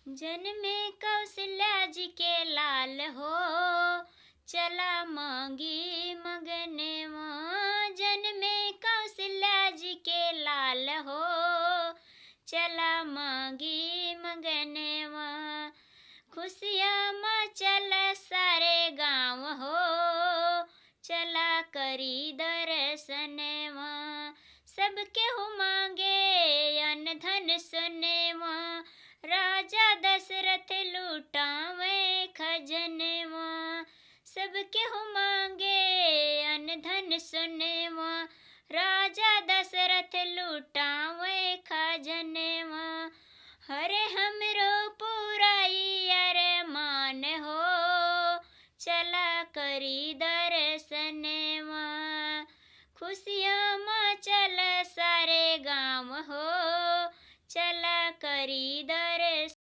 जन्मे कौशल्या जी के लाल हो, चला मांगी मगने माँ। जन्मे कौशल्या जी के लाल हो, चला मांगी मगने माँ। खुशियाँ मचल सारे गाँव हो, चला करी दर्शन माँ। सबके हो मांगे अन्न धन सोने माँ, राजा दशरथ लूटावे खजने माँ। सबके हो मांगे अन्न धन सोने माँ, राजा दशरथ लूटावे खजने माँ। हरे हमरो पुराई अरे मान हो, चला करी